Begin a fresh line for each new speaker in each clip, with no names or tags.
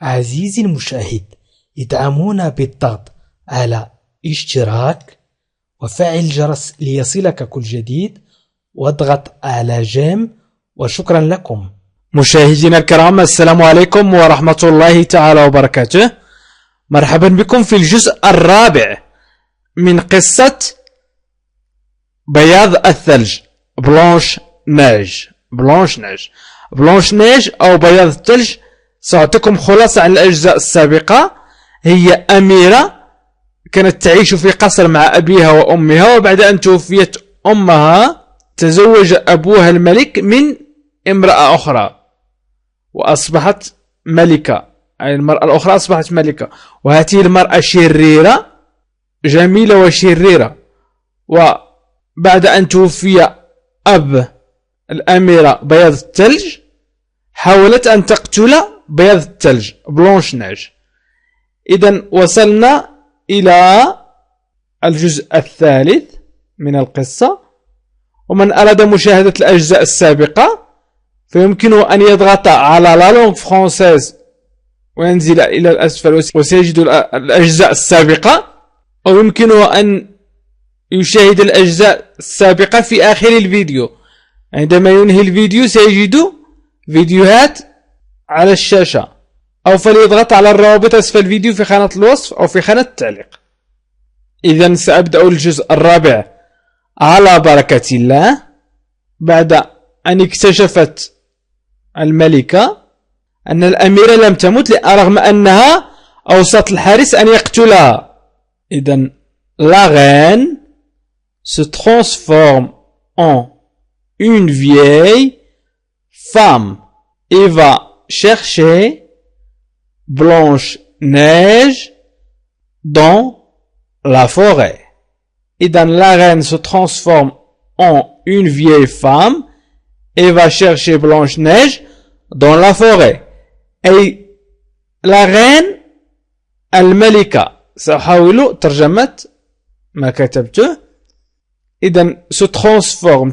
عزيزي المشاهد، ادعمونا بالضغط على اشتراك وفعل الجرس ليصلك كل جديد واضغط على جيم، وشكرا لكم. مشاهدينا الكرام، السلام عليكم ورحمة الله تعالى وبركاته. مرحبا بكم في الجزء الرابع من قصة بياض الثلج، بلونش نيج أو بياض الثلج. سأعطيكم خلاصة عن الأجزاء السابقة. هي أميرة كانت تعيش في قصر مع أبيها وأمها، وبعد أن توفيت أمها تزوج أبوها الملك من امرأة أخرى وأصبحت ملكة، أي المرأة الأخرى أصبحت ملكة، وهذه المرأة شريرة، جميلة وشريرة. وبعد أن توفي أب الأميرة بياض الثلج، حاولت أن تقتل بياض الثلج بلونش نيج. إذن وصلنا إلى الجزء الثالث من القصة، ومن أراد مشاهدة الأجزاء السابقة فيمكنه أن يضغط على لا لونغ فرانسيز وينزل إلى الأسفل وسيجد الأجزاء السابقة، أو يمكنه أن يشاهد الأجزاء السابقة في آخر الفيديو. عندما ينهي الفيديو سيجد فيديوهات على الشاشة، أو فليضغط على الروابط أسفل الفيديو في خانة الوصف أو في خانة التعليق. إذن سأبدأ الجزء الرابع على بركة الله. بعد أن اكتشفت الملكة أن الأميرة لم تمت، رغم أنها أوصت الحارس أن يقتلها. إذن la reine se transforme en une vieille femme et va chercher Blanche-Neige dans la forêt. إذن la reine se transforme en une vieille femme et va chercher Blanche-Neige dans la forêt. أي la reine الملكة. سأحاول ترجمة ما كتبته. إذن se transforme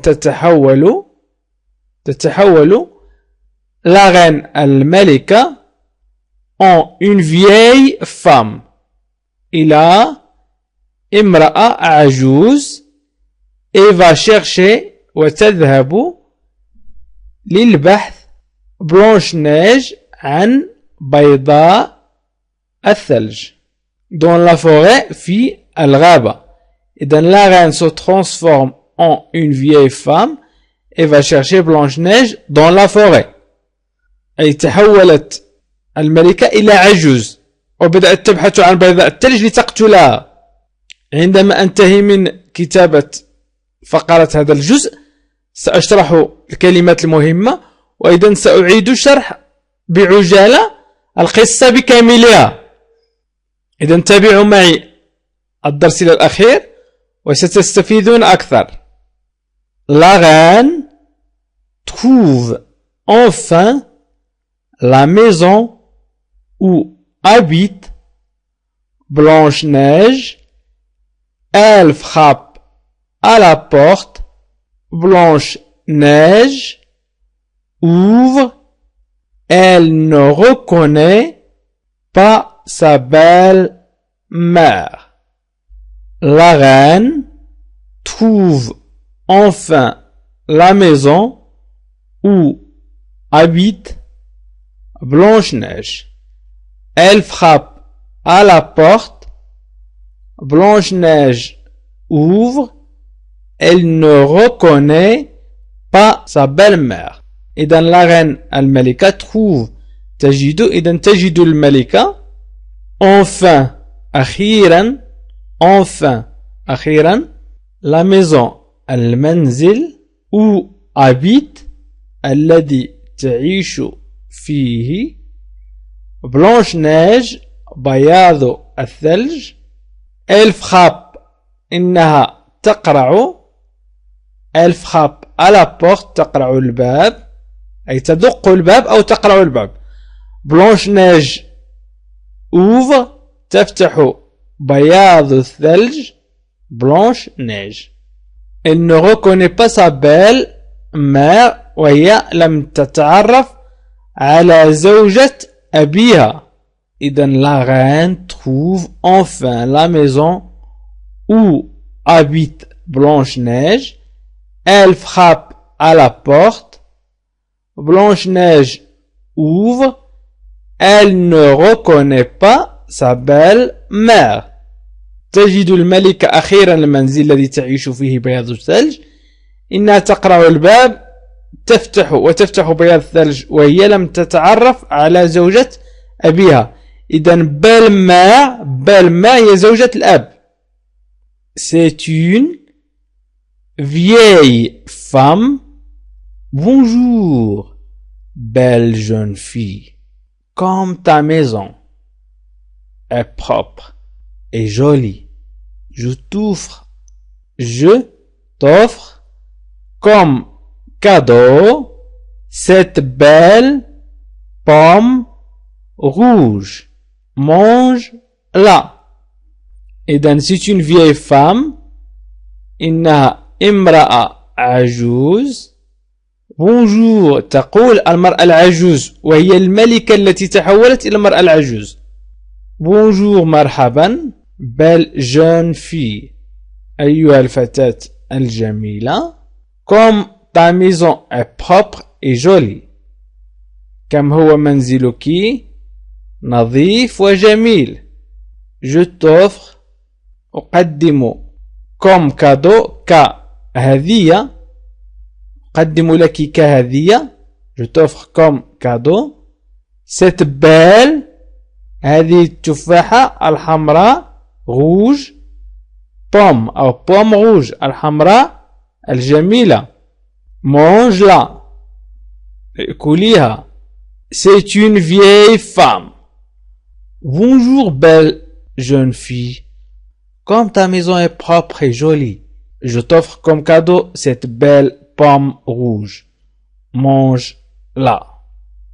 تتحول la reine الملكة en une vieille femme إلى امرأة عجوز، et va chercher وتذهب للبحث بلونش نيج عن بيضاء الثلج dans la forêt في الغابة. إذن la reine se transforme en une vieille femme et va chercher Blanche-Neige dans la forêt. أي تحولت الملكة إلى عجوز وبدأت تبحث عن بيضاء الثلج لتقتلها. عندما أنتهي من كتابة فقرة هذا الجزء سأشرح الكلمات المهمة، وإذن سأعيد شرح بعجالة القصة بكاملها. إذن تابعوا معي الدرس إلى الأخير وستستفيدون أكثر. La reine trouve enfin la maison où habite Blanche-Neige. Elle frappe à la porte. Blanche-Neige ouvre. Elle ne reconnaît pas sa belle-mère. La reine trouve enfin la maison où habite Blanche-Neige. Elle frappe à la porte. Blanche-Neige ouvre. Elle ne reconnaît pas sa belle-mère. إذن la reine الملكة trouve تجد الملكة enfin أخيرا la maison المنزل où habite الذي تعيش فيه Blanche-Neige بياض الثلج. Elle frappe إنها تقرع. Elle frappe à la porte تقرع الباب، أي تدق الباب أو تقرع الباب. Blanche-Neige ouvre تفتح بياض الثلج Blanche-Neige. Elle ne reconnaît pas sa belle-mère وهي لم تتعرف على زوجة أبيها. إذن la reine trouve enfin la maison où habite Blanche-Neige. Elle frappe à la porte. Blanche-Neige ouvre. Elle ne reconnaît pas sa belle-mère. تجد الملكة أخيرا المنزل الذي تعيش فيه بياض الثلج. إنها تقرع الباب وتفتح بياض الثلج وهي لم تتعرف على زوجة أبيها. إذن belle-mère هي زوجة الأب. C'est une vieille femme. Bonjour, belle jeune fille. Comme ta maison est propre et jolie, je t'offre comme cadeau cette belle pomme rouge. Mange-la. إذن c'est une vieille femme. إنها امرأة عجوز. Bonjour تقول المرأة العجوز وهي الملكة التي تحولت إلى المرأة العجوز. Bonjour مرحبا. Belle jeune fille أيها الفتاة الجميلة. Comme ta maison est propre et jolie. كم هو منزلك نظيف وجميل. Je t'offre أقدم comme cadeau كهدية. أقدم لك كهدية. Je t'offre comme cadeau cette belle هذه التفاحة الحمراء rouge pomme أو pomme rouge الحمراء الجميلة. mange-la كليها. c'est une vieille femme. Bonjour belle jeune fille. Comme ta maison est propre et jolie, je t'offre comme cadeau cette belle pomme rouge. mange-la.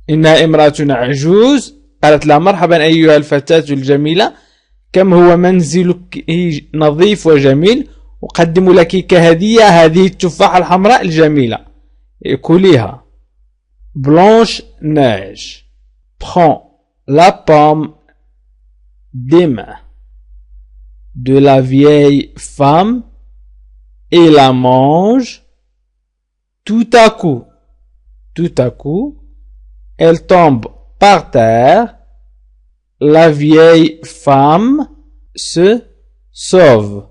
إنها امرأة عجوز قالت لها مرحبا أيها الفتاة الجميلة. كم هو منزلك نظيف وجميل. أقدم لك كهدية هذه التفاحة الحمراء الجميلة. كليها. Blanche-Neige prend la pomme des mains de la vieille femme et la mange. Tout à coup, elle tombe par terre. La vieille femme se sauve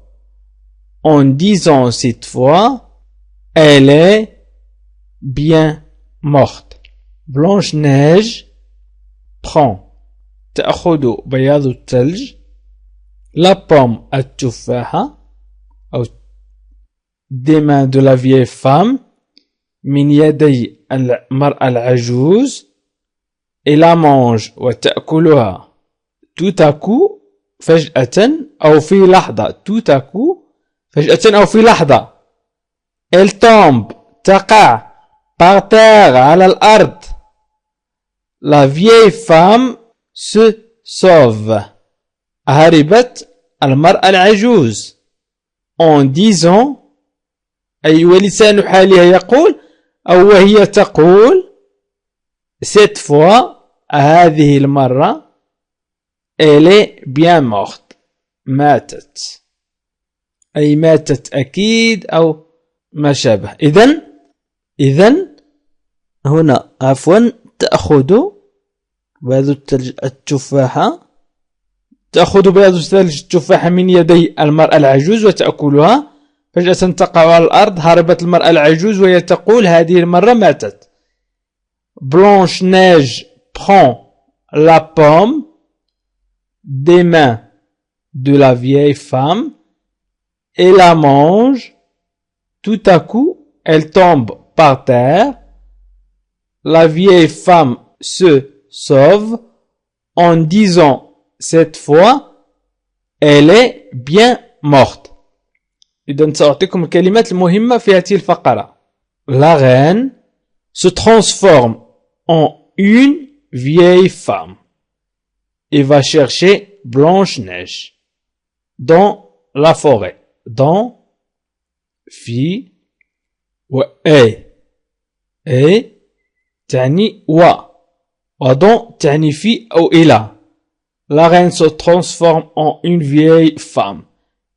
en disant cette fois, elle est bien morte. Blanche-Neige prend تأخذ بياض الثلج la pomme التفاحة أو des mains de la vieille femme من يدي المرأة العجوز et la mange وتأكلها tout à coup فجأة أو في لحظة tout à coup فجأة أو في لحظة elle tombe تقع par terre على الأرض. La vieille femme se sauve. هربت المرأة العجوز en disant أي ولسان حالها يقول أو وهي تقول cette fois هذه المرة elle est bien morte. ماتت أي ماتت أكيد أو ما شابه. إذن هنا عفوا تأخذ بياض الثلج التفاحة تأخذ بياض الثلج التفاحة من يدي المرأة العجوز وتأكلها. فجأة تقع على الأرض. هربت المرأة العجوز وهي تقول هذه المرة ماتت. Blanche-Neige prend la pomme des mains de la vieille femme et la mange. Tout à coup, elle tombe par terre. La vieille femme se sauve en disant cette fois elle est bien morte. إذن سأعطيكم الكلمات المهمة في هذه الفقرة. La reine se transforme en une vieille femme et va chercher Blanche-Neige dans la forêt. Dans في و تعني و وضع تعني في أو إلى. La reine se transforme en une vieille femme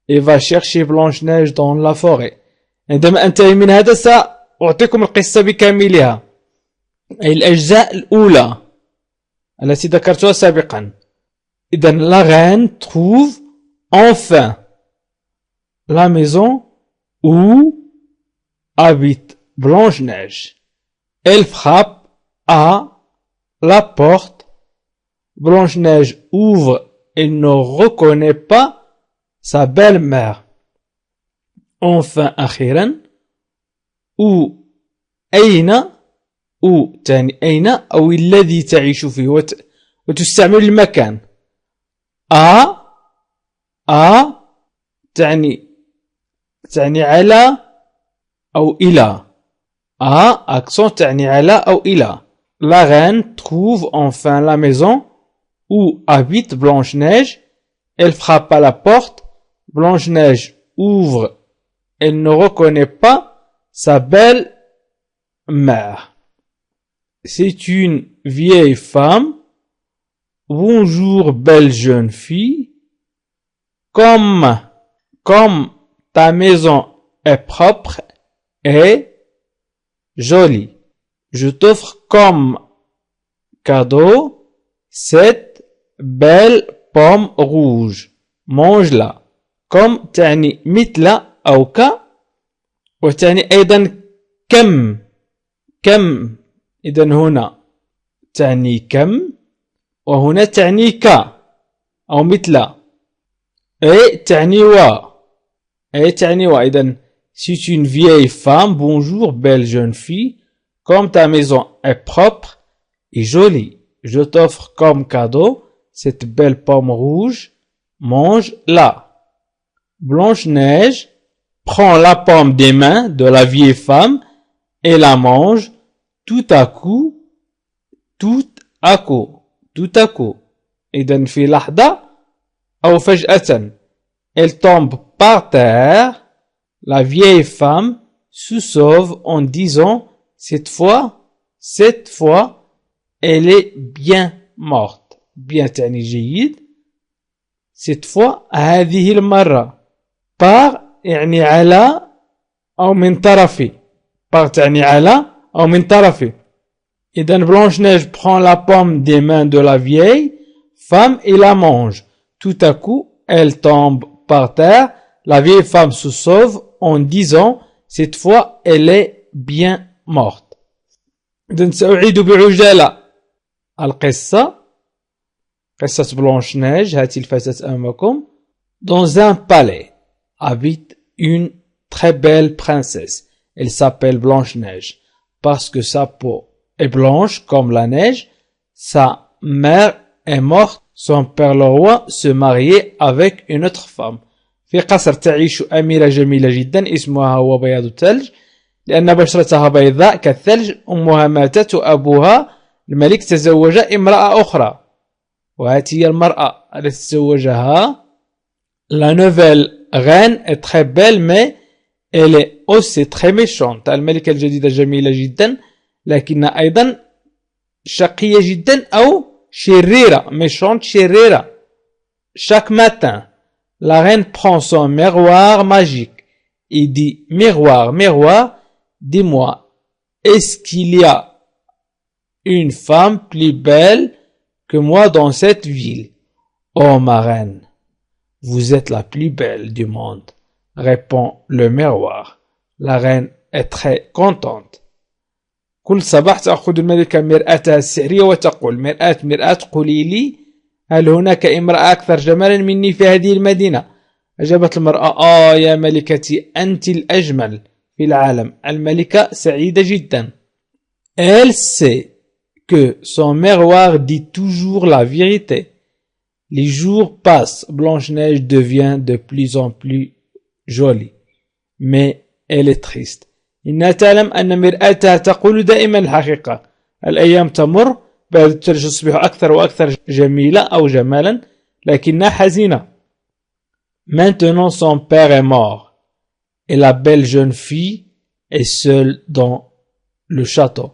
et va chercher Blanche-Neige dans la forêt. عندما أنتهي من هذا سأعطيكم القصة بكاملها أي الأجزاء الأولى التي ذكرتها سابقا. إذن la reine trouve enfin la maison où habite Blanche-Neige. Elle frappe à la porte. Blanche-Neige ouvre et ne reconnaît pas sa belle-mère. Enfin أخيرا أين تعني أين أو الذي تعيش فيه وتستعمل المكان. تعني على أو إلى. accent تعني على أو إلى. La reine trouve enfin la maison où habite Blanche-Neige. Elle frappe à la porte. Blanche-Neige ouvre. Elle ne reconnaît pas sa belle-mère. C'est une vieille femme. Bonjour belle jeune fille. Comme ta maison est propre et jolie, je t'offre comme cadeau cette belle pomme rouge. Mange-la. Comme تعني مثل أو ك وتعني أيضا كم إذن هنا تعني كم وهنا تعني ك أو مثل أي تعني إذن c'est une vieille femme. Bonjour belle jeune fille. Comme ta maison est propre et jolie, je t'offre comme cadeau cette belle pomme rouge. Mange-la. Blanche-Neige prend la pomme des mains de la vieille femme et la mange tout à coup. إذن في لحظة أو فجأة elle tombe par terre. La vieille femme se sauve en disant cette fois elle est bien morte. bien تعني جيد. cette fois هذه المرة. par يعني على أو من طرفي. par تعني على أو من طرفي. إذن Blanche-Neige prend la pomme des mains de la vieille femme et la mange. Tout à coup, elle tombe par terre. La vieille femme se sauve en disant cette fois elle est bien morte. إذن سأعيد بعجالة القصة. قصة Blanche-Neige. هاتي الفتاة أمامكم. Dans un palais habite une très belle princesse. Elle s'appelle Blanche-Neige parce que sa peau est blanche comme la neige. Sa mère est morte. Son père le roi se mariait avec une autre femme. في قصر تعيش أميرة جميلة جدا اسمها هو بياض الثلج لأن بشرتها بيضاء كالثلج. أمها ماتت وأبوها الملك تزوج امرأة أخرى وهذه هي المرأة التي تزوجها. La nouvelle reine est très belle mais elle est aussi très méchante. الملكة الجديدة جميلة جدا لكنها أيضا شقية جدا أو شريرة. méchante شريرة. Chaque matin, la reine prend son miroir magique et dit miroir, dis-moi, est-ce qu'il y a une femme plus belle que moi dans cette ville? Oh ma reine, vous êtes la plus belle du monde, répond le miroir. La reine est très contente. كل صباح تأخذ الملكة مرآتها السحرية وتقول مرآة قولي لي هل هناك امرأة أكثر جمالا مني في هذه المدينة؟ أجابت المرأة يا ملكتي أنت الأجمل في العالم. الملكة سعيدة جدا. Elle sait que son miroir dit toujours la vérité. Les jours passent. Blanche-Neige devient de plus en plus jolie. Mais elle est triste. إنها تعلم أن مرآتها تقول دائما الحقيقة. الأيام تمر. بياض الثلج تصبح أكثر وأكثر جميلة أو جمالا لكنها حزينة. Maintenant son père est mort et la belle jeune fille est seule dans le château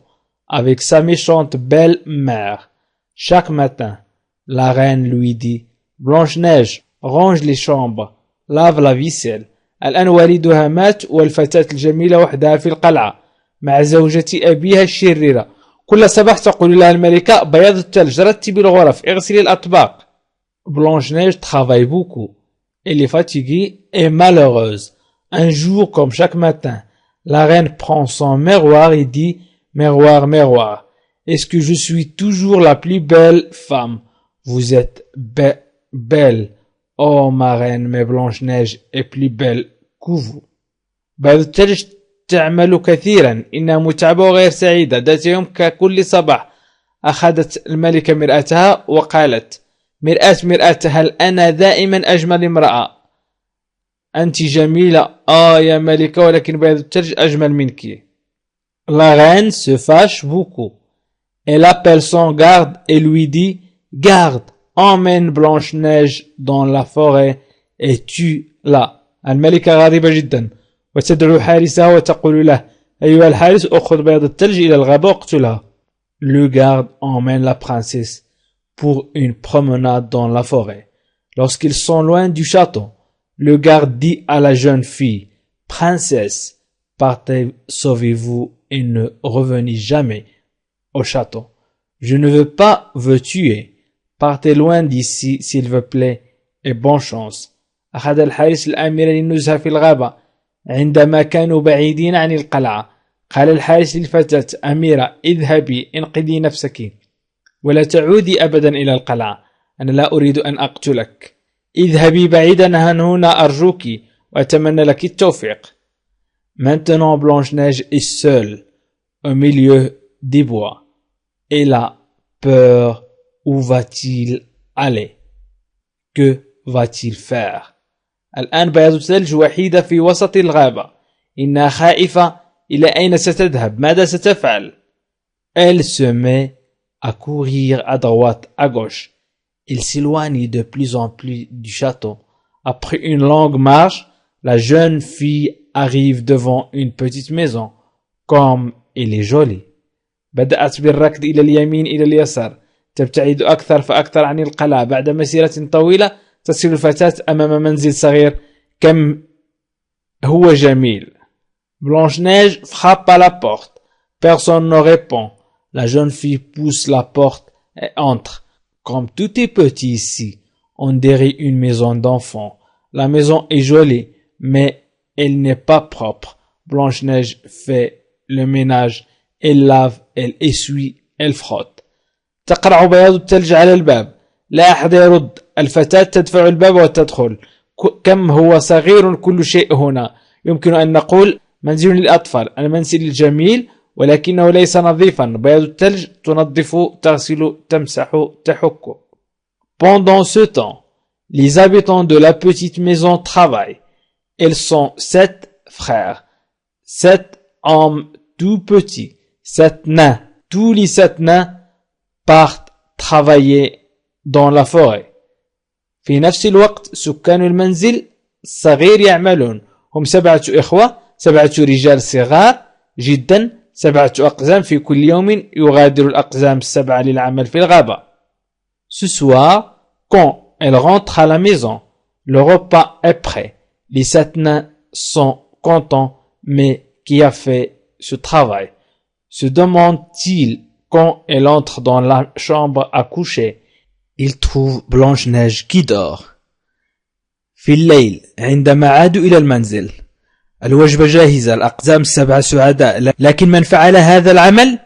avec sa méchante belle-mère. Chaque matin, La reine lui dit: Blanche-Neige, range les chambres, lave la vaisselle. الآن والدها مات والفتاة الجميلة وحدها في القلعة مع زوجة أبيها الشريرة. كل صباح تقول لها الملكة: بياض الثلج، رتبي الغرف، اغسلي الأطباق. Blanche-Neige travaille beaucoup. Elle est fatiguée et malheureuse. Un jour, comme chaque matin, la reine prend son miroir et dit: Miroir, miroir, est-ce que je suis toujours la plus belle femme? Vous êtes belle. Oh ma reine, mais Blanche-Neige est plus belle que vous. بياض الثلج تعمل كثيرا، إنها متعبة وغير سعيدة. ذات يوم ككل صباح أخذت الملكة مرآتها وقالت: مرآة مرآة، هل أنا دائما أجمل امرأة؟ أنت جميلة يا ملكة، ولكن بياض الثلج أجمل منك. La reine se fâche beaucoup. Elle appelle son garde et lui dit: Garde, emmène Blanche-Neige dans la forêt et tue-la. الملكة غاضبة جدا وتدعو حارسها وتقول له: أيها الحارس، أخذ بياض الثلج إلى الغابة واقتلها. Le garde emmène la princesse pour une promenade dans la forêt. Lorsqu'ils sont loin du château, le garde dit à la jeune fille: Princesse, partez, sauvez-vous et ne revenez jamais au château. Je ne veux pas vous tuer. Partez loin d'ici, s'il vous plaît, et bonne chance. أخذ الحارس الأميرة للنزهة في الغابة. عندما كانوا بعيدين عن القلعة، قال الحارس للفتاة: أميرة، اذهبي، انقذي نفسك، ولا تعودي أبدا إلى القلعة. أنا لا أريد أن أقتلك. اذهبي بعيدا عن هنا أرجوك، وأتمنى لك التوفيق. Maintenant Blanche-Neige est seule au milieu des bois. Elle a peur. Où va-t-il aller? Que va-t-il faire? الآن بياض الثلج وحيدة في وسط الغابة. إنها خائفة. إلى أين ستذهب؟ ماذا ستفعل؟ Elle se met à courir à droite, à gauche. Il s'éloigne de plus en plus du château. Après une longue marche, la jeune fille arrive devant une petite maison. Comme elle est jolie. بدأت بالركض إلى اليمين إلى اليسار. تبتعد أكثر فأكثر عن القلعة. بعد مسيرة طويلة تصل الفتاة أمام منزل صغير. كم هو جميل. Blanche-Neige frappe à la porte. Personne ne répond. La jeune fille pousse la porte et entre. Comme tout est petit ici, on dirait une maison d'enfant. La maison est jolie, mais elle n'est pas propre. Blanche-Neige fait le ménage. Elle lave, elle essuie, elle frotte. تقرع بياض الثلج على الباب. لا أحد يرد. الفتاة تدفع الباب وتدخل. كم هو صغير كل شيء هنا. يمكن أن نقول منزل للأطفال. المنزل الجميل ولكنه ليس نظيفا. بياض الثلج تنظف، تغسل، تمسح، تحك. Pendant ce temps, les habitants de la petite maison travaillent. Ils sont 7 frères, 7 hommes tout petits, 7 nains. Tous les 7 nains partent travailler dans la forêt. في نفس الوقت سكان المنزل الصغير يعملون. هم 7 إخوة، 7 رجال صغار جدا، 7 أقزام. في كل يوم يغادر الأقزام 7 للعمل في الغابة. Ce soir, quand elle rentre à la maison, le repas est prêt. Les 7 nains sont contents, mais qui a fait ce travail? Se demande-t-il quand elle entre dans la chambre à coucher. Il trouve Blanche-Neige qui dort. في الليل عندما عادوا إلى المنزل، الوجبة جاهزة، الأقزام 7 سعداء، لكن من فعل هذا العمل؟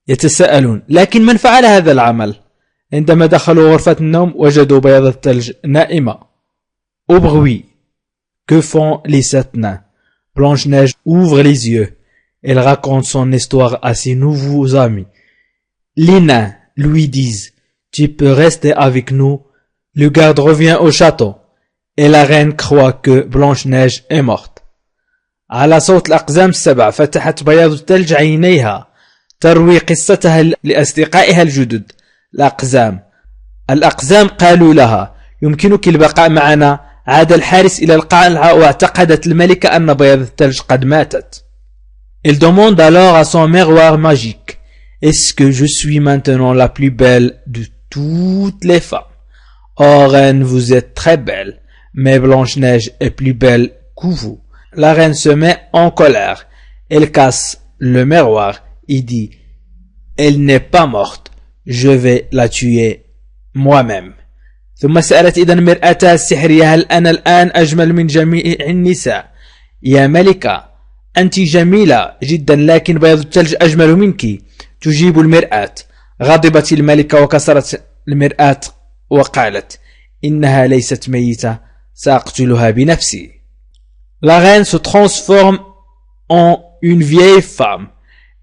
يتساءلون. لكن من فعل هذا العمل؟ عندما دخلوا غرفة النوم وجدوا بياض الثلج نائمة. Au bruit. Que font les 7 nains? Blanche-Neige ouvre les yeux. Elle raconte son histoire à ses nouveaux amis. Les nains lui disent: Tu peux rester avec nous. Le garde revient au château. Et la reine croit que Blanche-Neige est morte. على صوت الأقزام 7 فتحت بياض الثلج عينيها تروي قصتها لأصدقائها الجدد. الأقزام قالوا لها: يمكنك البقاء معنا. عاد الحارس إلى القلعة واعتقدت الملكة أن بياض الثلج قد ماتت. Elle demande alors à son miroir magique: Est-ce que je suis maintenant la plus belle de toutes les femmes. Oh reine, vous êtes très belle, mais Blanche-Neige est plus belle que vous. La reine se met en colère. Elle casse le miroir et dit: elle n'est pas morte, je vais la tuer moi-même. ثم سألت إذا مرآتها السحرية: هل أنا الآن أجمل من جميع النساء؟ يا ملكة، أنت جميلة جدا، لكن بياض الثلج أجمل منك. تجيب المرآة. غضبت الملكة وكسرت المرآة وقالت: إنها ليست ميتة، سأقتلها بنفسي. La reine se transforme en une vieille femme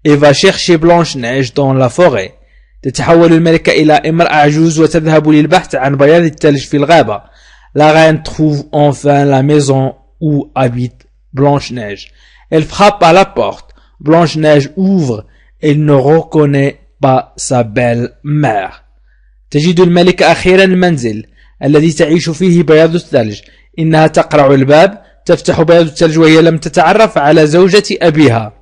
et va chercher Blanche-Neige dans la forêt. تتحول الملكة إلى امرأة عجوز وتذهب للبحث عن بياض الثلج في الغابة. La reine trouve enfin la maison où habite Blanche-Neige. Elle frappe à la porte. Blanche-Neige ouvre. Elle ne reconnaît pas sa belle-mère. تجد الملكة أخيرا المنزل الذي تعيش فيه بياض الثلج. إنها تقرع الباب. تفتح بياض الثلج وهي لم تتعرف على زوجة أبيها.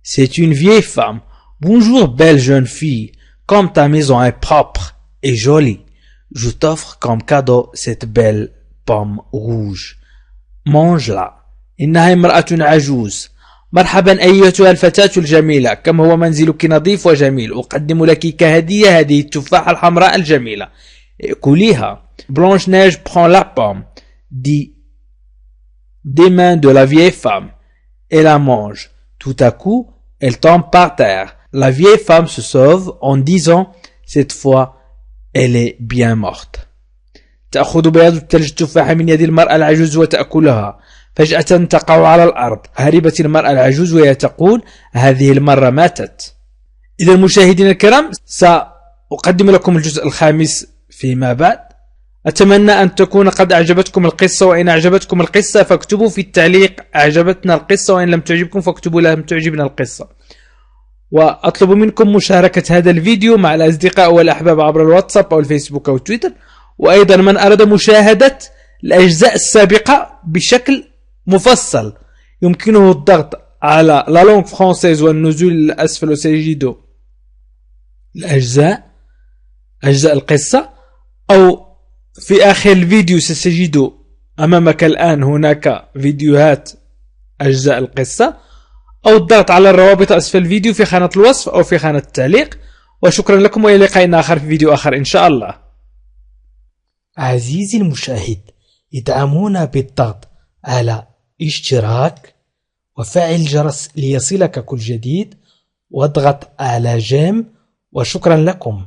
C'est une vieille femme. Bonjour belle jeune fille. Comme ta maison est propre et jolie, je t'offre comme cadeau cette belle pomme rouge. Mange-la. إنها امرأة عجوز. مرحبا أيتها الفتاة الجميلة، كم هو منزلك نظيف وجميل، أقدم لك كهدية هذه التفاحة الحمراء الجميلة. كليها. Blanche-Neige prend la pomme des mains de la vieille femme et la mange. Tout à coup, elle tombe par terre. La vieille femme se sauve en disant: cette fois, elle est bien morte. تأخذ بياض الثلج التفاحة من يد المرأة العجوز وتأكلها. فجأة تقع على الأرض. هربت المرأة العجوز وهي تقول: هذه المرة ماتت. إذا المشاهدين الكرام، سأقدم لكم الجزء الخامس فيما بعد. أتمنى أن تكون قد أعجبتكم القصة، وإن أعجبتكم القصة فاكتبوا في التعليق أعجبتنا القصة، وإن لم تعجبكم فاكتبوا لم تعجبنا القصة. وأطلب منكم مشاركة هذا الفيديو مع الأصدقاء والأحباب عبر الواتساب أو الفيسبوك أو تويتر، وأيضا من أراد مشاهدة الأجزاء السابقة بشكل مفصل يمكنه الضغط على لا لونغ فرانسيز والنزول لأسفل وسيجد أجزاء القصة، أو في آخر الفيديو ستجد أمامك الآن هناك فيديوهات أجزاء القصة، أو الضغط على الروابط أسفل الفيديو في خانة الوصف أو في خانة التعليق. وشكرا لكم، وإلى لقاء آخر في فيديو آخر إن شاء الله. عزيزي المشاهد، ادعمونا بالضغط على اشتراك وفعل الجرس ليصلك كل جديد، واضغط على جيم، وشكرا لكم.